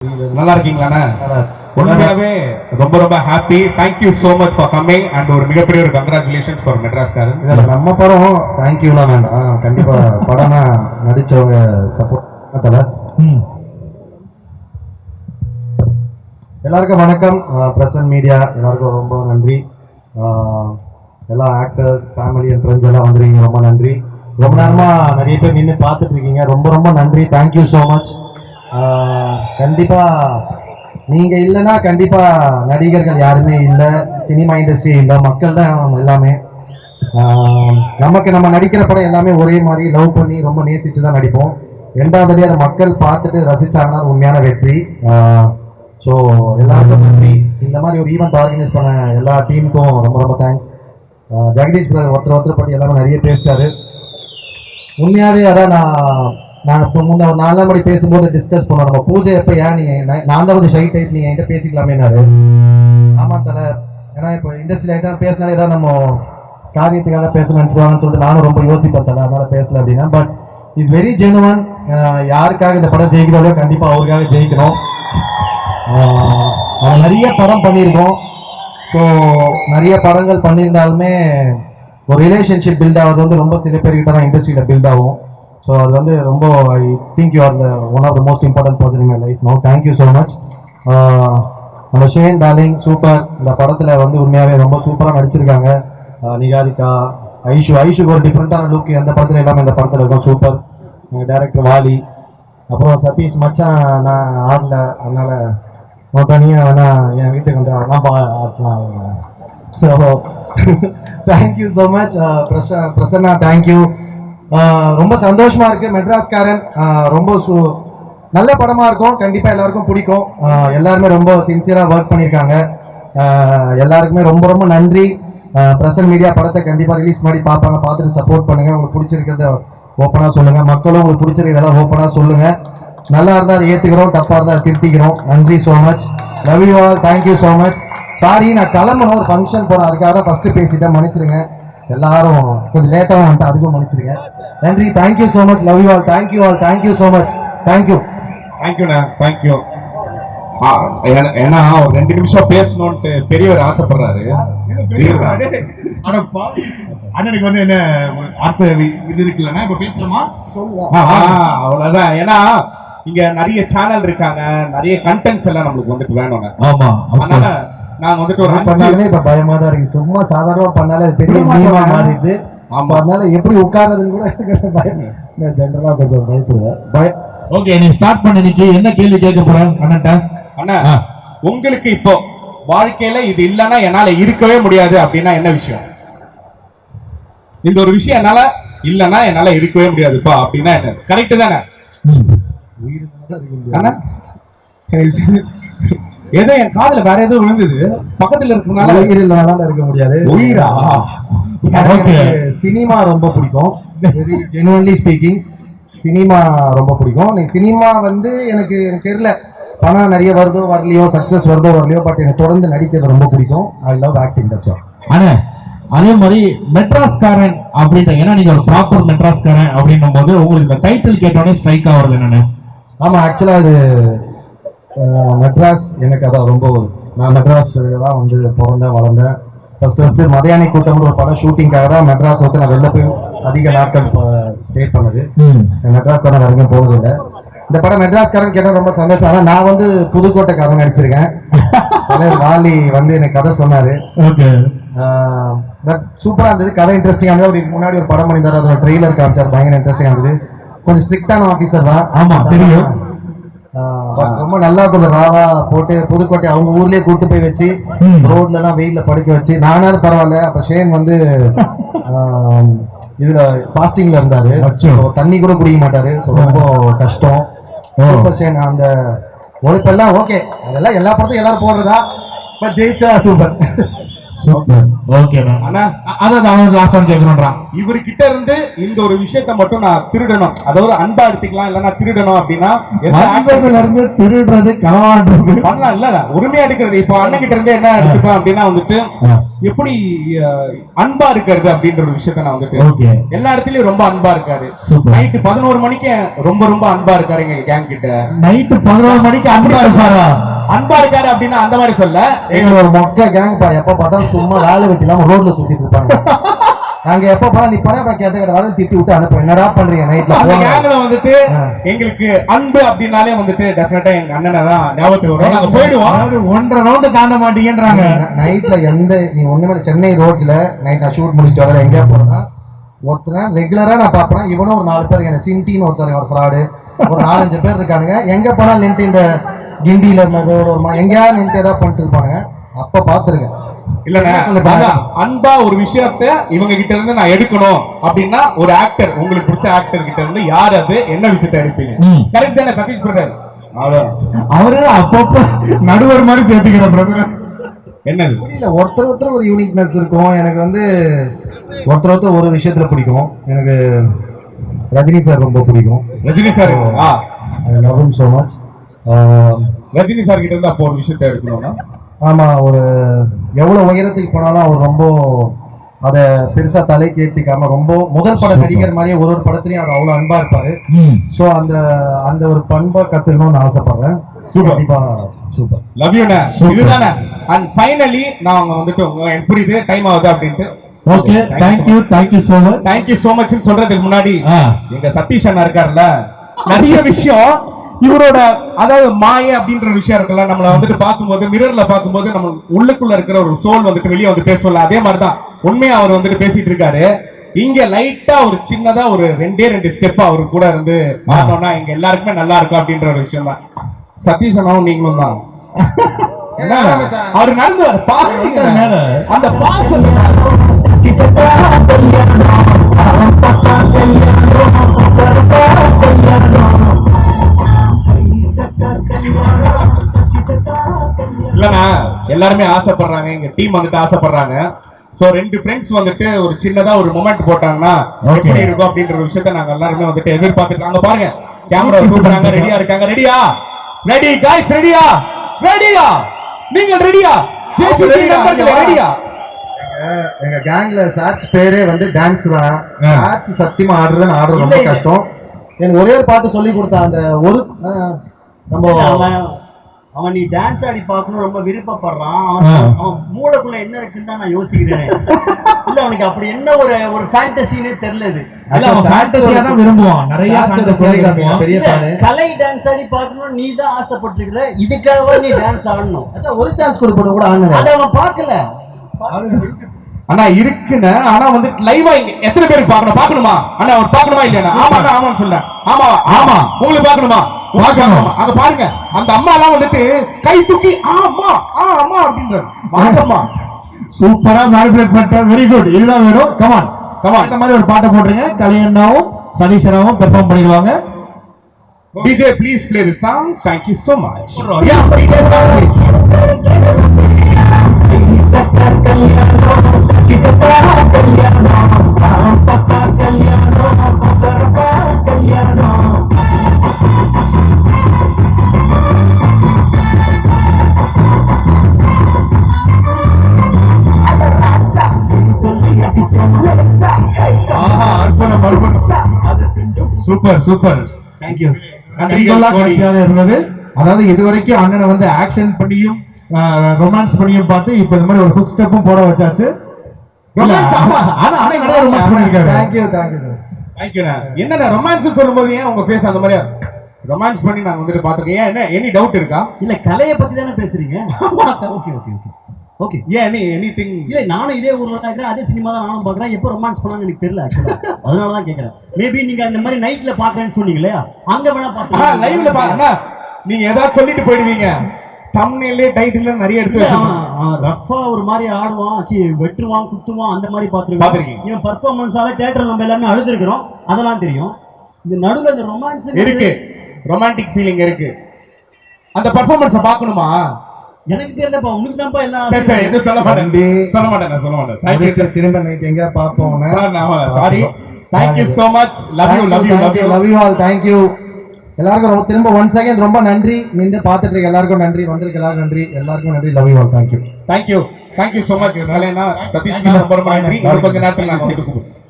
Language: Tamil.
நல்லா இருக்கீங்களாண்ணா? உண்மையாவே ரொம்ப ரொம்ப happy. Thank you so much for coming and ஒரு மிகப்பெரிய ஒரு கங்க்ராச்சுலேஷன்ஸ் ஃபார் மெட்ராஸ்காரன். இதில் நம்ம படம் தேங்க்யூலாம் வேண்டாம், கண்டிப்பாக படம்னா நடித்தவங்க சப்போர்ட் தலை. எல்லாருக்கும் வணக்கம். பிரசன்ட் மீடியா எல்லாருக்கும் ரொம்ப நன்றி. எல்லா ஆக்டர்ஸ், ஃபேமிலி அண்ட் ஃப்ரெண்ட்ஸ் எல்லாம் வந்துருக்கீங்க, ரொம்ப நன்றி. ரொம்ப நேரமாக நிறைய பேர் நின்று பார்த்துட்டு இருக்கீங்க, ரொம்ப ரொம்ப நன்றி. Thank you so much. கண்டிப்பாக நீங்கள் இல்லைன்னா கண்டிப்பாக நடிகர்கள் யாருமே இல்லை, சினிமா இண்டஸ்ட்ரி இல்லை, மக்கள் தான் எல்லாமே. நமக்கு நம்ம நடிக்கிற படம் எல்லாமே ஒரே மாதிரி லவ் பண்ணி ரொம்ப நேசித்து தான் நடிப்போம். ரெண்டாவது அதை மக்கள் பார்த்துட்டு ரசித்தாங்கன்னா அது உண்மையான வெற்றி. ஸோ எல்லாருக்கும் நன்றி. இந்த மாதிரி ஒரு ஈவெண்ட் ஆர்கனைஸ் பண்ண எல்லா டீமுக்கும் ரொம்ப ரொம்ப தேங்க்ஸ். ஜெகதீஷ் பிரதர் ஒருத்தர் பற்றி எல்லாமே நிறைய பேசிட்டாரு. உண்மையாகவே அதான் நான் இப்போ முன்ன ஒரு 4 மணி பேசும்போது டிஸ்கஸ் பண்ணோம், நம்ம பூஜை எப்போ ஏன் நீங்கள் நான் தான் கொஞ்சம் ஷை டைப், நீங்கள் என்கிட்ட பேசிக்கலாமேனாரு. ஆமாம் தலை, ஏன்னா இப்போ இண்டஸ்ட்ரியில் ஐட்டம் பேசினாலே ஏதாவது நம்ம காரியத்துக்காக பேசணும்னு நினச்சிடுவாங்கன்னு சொல்லிட்டு நானும் ரொம்ப யோசிப்பேன் தலை, அதனால் பேசல அப்படின்னா. But is very genuine. யாருக்காக இந்த படம் ஜெயிக்கிறதோ கண்டிப்பாக அவருக்காக ஜெயிக்கணும். அவன் நிறைய படம் பண்ணியிருக்கோம். ஸோ நிறைய படங்கள் பண்ணியிருந்தாலுமே ஒரு ரிலேஷன்ஷிப் பில்ட் ஆகிறது வந்து ரொம்ப சில பேர்கிட்ட தான் இண்டஸ்ட்ரியில் பில்ட் ஆகும். ஸோ அது வந்து ரொம்ப I think you are the one of the most important person in my life no. Thank you so much. நம்ம ஷேன் டார்லிங் சூப்பர். இந்த படத்தில் வந்து உண்மையாகவே ரொம்ப சூப்பராக நடிச்சிருக்காங்க. நிகாரிகா, ஐஷுக்கு ஒரு டிஃப்ரெண்ட்டான லுக் எந்த படத்தில் எல்லாமே இந்த படத்தில் இருக்கும். சூப்பர். டைரக்டர் வாலி, அப்புறம் சதீஷ் மச்சான் நான் ஆடல, அதனால் தனியாக வேணால் என் வீட்டுக்கு வந்து அதெல்லாம் ஆடலாம். So thank you so much. Prasanna thank you. ரொம்ப சந்தோஷமா இருக்கு. மெட்ராஸ்காரன் ரொம்ப நல்ல படமா இருக்கும், கண்டிப்பா எல்லாருக்கும் பிடிக்கும். எல்லாருமே ரொம்ப சின்சியரா ஒர்க் பண்ணியிருக்காங்க. எல்லாருக்குமே ரொம்ப ரொம்ப நன்றி. பிரசன்ட் மீடியா படத்தை கண்டிப்பா ரிலீஸ் பண்ணி பார்ப்பாங்க, பார்த்துட்டு சப்போர்ட் பண்ணுங்க. உங்களுக்கு பிடிச்சிருக்கிறத ஓப்பனா சொல்லுங்க, மக்களும் உங்களுக்கு பிடிச்சிருக்கிறதெல்லாம் ஓப்பனா சொல்லுங்க. நல்லா இருந்தால் அதை ஏற்றுக்கிறோம், தப்பா இருந்தால் அதை திருத்திக்கிறோம். நன்றி so much. Love you all. Thank you so much. Sorry, நான் கிளம்பணும், ஒரு ஃபங்க்ஷன் போகிறேன், அதுக்காக தான் ஃபர்ஸ்ட் பேசிட்டேன், மன்னிச்சிருங்க. எல்லாரும் கொஞ்சம் லேட்டாக வந்துட்டு அதுக்கும் மன்னிச்சிருங்க. நன்றி. Thank you so much. Love you all. Thank you all. Thank you so much. Thank you. தேங்க்யூண்ணா. தேங்க்யூ. ஏன்னா ஒரு 2 நிமிஷம் பேசணும்ட்டு பெரியவர் ஆசைப்படுறாரு. அண்ணனுக்கு வந்து என்ன அடுத்த இது இருக்குல்லண்ணா, இப்ப பேசலாமா? அவ்வளவுதான். ஏன்னா இங்க நிறைய சேனல் இருக்காங்க, நிறைய கண்டென்ட்ஸ் எல்லாம் நம்மளுக்கு வந்துட்டு வேணும்ங்க. ஆமா, அதனால நாங்க வந்துட்டு ஒரு பண்ணாலுமே இப்ப பயமா தான் இருக்கு. சும்மா சாதாரணமா பண்ணாலே பெரிய மீமா மாறிடுது. அதனால எப்படி உட்கார்றதுன்னு கூட பயம். ஜெனரலா கொஞ்சம் பயப்படுவேன். ஓகே, நீ ஸ்டார்ட் பண்ண. இன்னைக்கு என்ன கேள்வி கேட்க போற அண்ணன்ட்ட? அண்ணா, உங்களுக்கு இப்போ வாழ்க்கையில இது இல்லைன்னா என்னால இருக்கவே முடியாது அப்படின்னா என்ன விஷயம்? இந்த ஒரு விஷயம் என்னால இல்லைன்னா என்னால இருக்கவே முடியாதுப்பா அப்படின்னா என்ன? கரெக்ட் தானே? ஏதோ என் காதுல வேற ஏதோ விழுந்தது, பக்கத்துல இருக்கனால உயிர் இல்லாம இருக்க முடியாது. உயிரா? சினிமா ரொம்ப பிடிக்கும். ஜெனுவன்லி ஸ்பீக்கிங் சினிமா ரொம்ப பிடிக்கும். சினிமா வந்து எனக்கு தெரியல, பணம் நிறைய வருதோ வரலையோ, சக்சஸ் வருதோ வரலையோ, பட் எனக்கு தொடர்ந்து நடிக்கிறது ரொம்ப பிடிக்கும். I love acting. That's all. ஆனா அதே மாதிரி மெட்ராஸ்காரன் அப்படின்ற, ஏன்னா நீங்க ஒரு ப்ராப்பர் மெட்ராஸ்காரன் அப்படின்னும் போது உங்களுக்கு இந்த டைட்டில் கேட்டோடனே ஸ்ட்ரைக் ஆகுறது என்னன்னு? ஆமா, ஆக்சுவலா அது மெட்ராஸ் எனக்கு அதான் ரொம்ப, நான் மெட்ராஸ் தான் வந்து பிறந்தேன் வளர்ந்தேன். ஃபர்ஸ்ட் மதியானி கூட்டம் ஒரு படம் ஷூட்டிங்காக தான் மெட்ராஸ் வந்து நான் வெளில போய் அதிக நாட்கள் ஸ்டே பண்ணது. மெட்ராஸ் காரன் வரைக்கும் போனதில்லை. இந்த படம் மெட்ராஸ்காரன் கேட்டால் ரொம்ப சந்தோஷம். ஆனால் நான் வந்து புதுக்கோட்டைக்காரன் நடிச்சிருக்கேன். வாலி வந்து எனக்கு கதை சொன்னாரு. பட் சூப்பராக இருந்தது, கதை இன்ட்ரெஸ்டிங்காக இருந்தது. ஒரு முன்னாடி ஒரு படம் பண்ணியிருந்தாரு, அதோட ட்ரெய்லர் காமிச்சார், பயங்கர இன்ட்ரெஸ்டிங்காக இருந்தது. கொஞ்சம் ஸ்ட்ரிக்டான ஆஃபீஸர் தான். ஆமா, தெரியும். ரொம்ப நல்லா கொஞ்சம் ராவா போட்டு புதுக்கோட்டை அவங்க ஊர்லயே கூட்டு போய் வச்சு ரோட்ல எல்லாம் வெயில்ல படுக்க வச்சு, நானாவது பரவாயில்ல. அப்ப ஷேன் வந்து இதுல பாஸ்டிங்ல இருந்தாரு, தண்ணி கூட குடிக்க மாட்டாரு. ரொம்ப கஷ்டம். ஷேன் அந்த உழைப்பெல்லாம் ஓகே, அதெல்லாம் எல்லா படத்தையும் எல்லாரும் போடுறதா. பட் ஜெயிச்சா சூப்பர். சூப்பர். Okay ma'am. ஆனா அதாவது அவனுக்கு லாஸ்ட் ஒன் கேட்கணும்ன்றான். இவர்கிட்ட இருந்து இந்த ஒரு விஷயத்த மட்டும் நான் திருடணும், அதாவது அன்பா எடுத்துக்கலாம், இல்லன்னா திருடணும் அப்படின்னா எந்த ஆக்டர்ல இருந்து திருடுறது களவாடுறது பண்ணலாம். இல்ல உரிமையா எடுக்கிறது. இப்போ அண்ணன் கிட்ட இருந்து என்ன எடுத்துக்கலாம் அப்படின்னா வந்துட்டு எப்படி அன்பா இருக்கிறது அப்படின்ற ஒரு விஷயத்த நான் வந்துட்டு ஓகே. எல்லா இடத்துலயும் ரொம்ப அன்பா இருக்காரு. சூப்பர். நைட்டு 11 மணிக்கு ரொம்ப ரொம்ப அன்பா இருக்காரு எங்க கேங் கிட்ட. நைட்டு 11 மணிக்கு அன்பா இருப்பாரா? அன்பா இருக்காரு அப்படின்னா அந்த மாதிரி சொல்ல, எங்க ஒரு மொக்க கேங் பா, எப்ப பார்த்தாலும் சும்மா வேலை வெட்டி இல்லாம ரோட்ல சுத்திட்டு இருப்பாங்க. நாங்க எப்ப போனா நிப்பானே அப்புறம் கேட்ட வேலை திட்டி விட்டு அனுப்ப, என்னடா பண்றீங்க நைட்ல? அந்த கேங்ல வந்துட்டு எங்களுக்கு அன்பு அப்படின்னாலே வந்துட்டு டெஃபினட்டா எங்க அண்ணனை தான் ஞாபகத்துக்கு வரும். நாங்க போயிடுவோம். அதாவது 1.5 ரவுண்ட் தாண்ட மாட்டீங்கன்றாங்க. நைட்ல நீ ஒண்ணுமே சென்னை ரோட்ஸ்ல நைட் நான் ஷூட் முடிச்சுட்டு வர எங்கேயா போறேன்னா ஒருத்தர் ரெகுலரா நான் பாப்பேன். இவனும் ஒரு 4 பேர் இருக்காங்க. சின்டின்னு ஒருத்தர், ஒரு ஃப்ராடு, ஒரு 4-5 பேர் இருக்கானுங்க. எங்க போனாலும் நின்று இந்த கிண்டியில எங்கேயாவது நின்று ஏதாவது பண்ணிட்டு இருப்பானுங்க. அப்ப பாத்துருக்கேன். இல்ல அன்பா ஒரு விஷயத்த இவங்க கிட்ட இருந்து நான் எடுக்கணும் அப்படின்னா ஒரு ஆக்டர், உங்களுக்கு பிடிச்ச ஆக்டர் கிட்ட இருந்து யார் அது என்ன விஷயத்த எடுப்பீங்க? கரெக்ட் தானே சதீஷ் பிரதர்? அவரு அப்பப்ப நடுவர் மாதிரி சேர்த்துக்கிற பிரதர். என்னது புரியல. ஒருத்தர் ஒரு யூனிக்னஸ் இருக்கும். எனக்கு வந்து ஒருத்தர் ஒரு விஷயத்துல பிடிக்கும். எனக்கு ரஜினி சார் ரொம்ப பிடிக்கும். Rajini sir I love him so much. Rajini sir கிட்ட இருந்து அப்போ ஒரு விஷயத்த எடுக்கணும்னா, ஆமா, ஒரு எவ்வளவு உயரத்துக்கு போனாலும் அவர் ரொம்ப அதை பெருசா தலைக்கு ஏற்றிக்காம ரொம்ப முதல் பட நடிகர் மாதிரியே ஒரு படத்துலயும் அவர் அவ்வளவு அன்பா இருப்பாரு. சோ அந்த அந்த ஒரு பண்பை கத்துக்கணும்னு ஆசைப்படுறேன். கண்டிப்பா. சூப்பர். லவ் யூ ண்ணா. இதுதானே. அண்ட் ஃபைனலி நான் வந்துட்டு எனக்கு புரியுது டைம் ஆகுது அப்படின்ட்டு. Okay, thank you so much சொல்றதுக்கு முன்னாடி எங்க சதீஷ் அண்ணா இருக்காருல்ல, நிறைய விஷயம் இவரோட அதாவது மாய அப்படின்ற விஷயம் இருக்குல்ல, நம்மள வந்துட்டு பார்க்கும்போது மிரர்ல பார்க்கும்போது நம்ம உள்ளுக்குள்ள இருக்கிற ஒரு சோல் வந்துட்டு வெளியே வந்து பேசல. அதே மாதிரிதான் உண்மையா அவர் வந்துட்டு பேசிட்டு இருக்காரு. இங்க லைட்டா ஒரு சின்னதா ஒரு 2 ஸ்டெப் அவரு கூட இருந்து பார்த்தோம்னா இங்க எல்லாருக்குமே நல்லா இருக்கும் அப்படின்ற ஒரு விஷயம் தான். சதீஷ் அண்ணாவும் நீங்களும் தான் அவர் நடந்து வர பாக்குறீங்க அந்த பாசம். இல்லனா எல்லாருமே ஆசைப்படுறாங்க, எங்க டீம் வந்துட்டு ஆசைப்படுறாங்க. சோ 2 ஃப்ரெண்ட்ஸ் வந்துட்டு ஒரு சின்னதா ஒரு மொமெண்ட் போட்டாங்கன்னா எப்படி இருக்கும் அப்படின்ற ஒரு விஷயத்தை நாங்க எல்லாருமே வந்துட்டு எதிர்பார்த்துட்டு பாருங்க. கேமரா கூப்பிடுறாங்க, ரெடியா இருக்காங்க. ரெடியா? Ready guys? ரெடியா? ரெடியா? நீங்கள் ரெடியா? ஜேசிபி நம்பர்ல ரெடியா? எங்க கேங்ல சாட்ஸ் பேரே வந்து டான்ஸ் தான். சாட்ஸ் சத்தியமா ஆடுறது ரொம்ப கஷ்டம். எனக்கு ஒரே ஒரு பாட்டு சொல்லி கொடுத்தா அந்த ஒரு நம்ம அவன் நீ டான்ஸ் ஆடி பார்க்கணும் ரொம்ப விருப்பப்படுறான். அவன் மூளைக்குள்ள என்ன இருக்குன்னு தான் நான் யோசிக்கிறேன். இல்ல அவனுக்கு அப்படி என்ன ஒரு ஃபேண்டசினே தெரியல. அவன் ஃபேண்டசியா தான் விரும்புவான். நிறைய ஃபேண்டசியா விரும்புவான். பெரிய பாரு. கலை டான்ஸ் ஆடி பார்க்கணும் நீ தான் ஆசைப்பட்டிருக்கிற. இதுக்காக நீ டான்ஸ் ஆடணும். அச்சா ஒரு சான்ஸ் கொடுப்போம் கூட ஆடுங்க. அத அவன் பார்க்கல. அண்ணா இருக்குன்னு ஆனா வந்து லைவா இங்க எத்தனை பேருக்கு பார்க்கணுமா? அண்ணா அவர் பார்க்கணுமா இல்லையா? ஆமாண்ணா ஆமான்னு சொல்ல. ஆமா உங்களுக்கு பார்க்கணுமா? அங்க பாருங்க அந்த அம்மா எல்லாம் வந்துட்டு கை தூக்கி ஆமா அப்படின்ற வாங்கம்மா சூப்பரா மேனிபுலேட் பண்ணிட்ட. Very good. இதுதான் வேணும். கமான் இந்த மாதிரி ஒரு பாட்டை போட்டுருங்க. கல்யாணாவும் சதீஷ் அண்ணாவும் பெர்ஃபார்ம் பண்ணிடுவாங்க. DJ please play the song. Thank you so much. Yeah, play the song please. Super. Thank you. காட்சியாக இருந்தது. அதாவது இதுவரைக்கும் அண்ணனை வந்து ஆக்ஷன் பண்ணியும் ரொமான்ஸ் பண்ணியும் பார்த்து இப்ப இந்த மாதிரி ஒரு ஹுக் ஸ்டெப்பும் போட வச்சாச்சு. ரொமான்ஸ் அண்ணன் நிறைய ரொமான்ஸ் பண்ணிருக்காரு. தேங்க்யூ. என்னடா ரொமான்ஸ் சொல்லும்போது ஏன் உங்க ஃபேஸ் அந்த மாதிரி ரொமான்ஸ் பண்ணி நான் வந்துட்டு பாத்துக்கேன். என்ன எனி டவுட் இருக்கா? இல்ல கலையை பத்தி தானே பேசுறீங்க. ஓகே ஏன் எனிதிங்? இல்ல நானும் இதே ஊர்ல தான் இருக்கேன், அதே சினிமா தான் நானும் பாக்குறேன். எப்போ ரொமான்ஸ் பண்ணான்னு எனக்கு தெரியல ஆக்சுவலா. அதனால தான் கேக்குறேன். மேபி நீங்க அந்த மாதிரி நைட்ல பாக்குறேன்னு சொன்னீங்களே, அங்க வேணா பாக்கலாம். லைவ்ல பாருங்க. நீங்க ஏதாவது சொல்லிட்டு போயிடுவீங்க. தம்ப்நெயில்ல டைட்டில்ல நிறைய எடுத்து வச்சிருக்கான். ரஃபா ஒரு மாதிரி ஆடுவான், வெட்டுவான், குத்துவான், அந்த மாதிரி பாத்துருக்கீங்க. இவன் பெர்ஃபார்மன்ஸால தியேட்டர்ல நம்ம எல்லாமே அழுது இருக்கிறோம், அதெல்லாம் தெரியும். இந்த நடுவுல இந்த ரொமான்ஸ் இருக்கு, ரொமான்டிக் ஃபீலிங் இருக்கு. அந்த பெர்ஃபார்மன்ஸை பார்க்கணுமா? எனக்கு தெரியலப்பா, உனக்கு தான்ப்பா எல்லாம் சரி சரி எதுவும் சொல்ல மாட்டேன் தம்பி. சொல்ல மாட்டேன் நான் சொல்ல மாட்டேன் தேங்க்யூ முடிச்சுட்டு திரும்ப நைட் எங்க பாப்போம் sir sorry thank you so much love you love you all thank you எல்லாருக்கும் திரும்ப ஒன் செகண்ட் ரொம்ப நன்றி நின்று பார்த்துட்டு இருக்க எல்லாருக்கும் நன்றி வந்திருக்க எல்லாருக்கும் நன்றி love you all thank you thank you so much கல்யாணா சதீஷ் ரொம்ப ரொம்ப நன்றி இன்னும் கொஞ்ச நேரத்துல நான் வந்து கூப்பிடுறேன்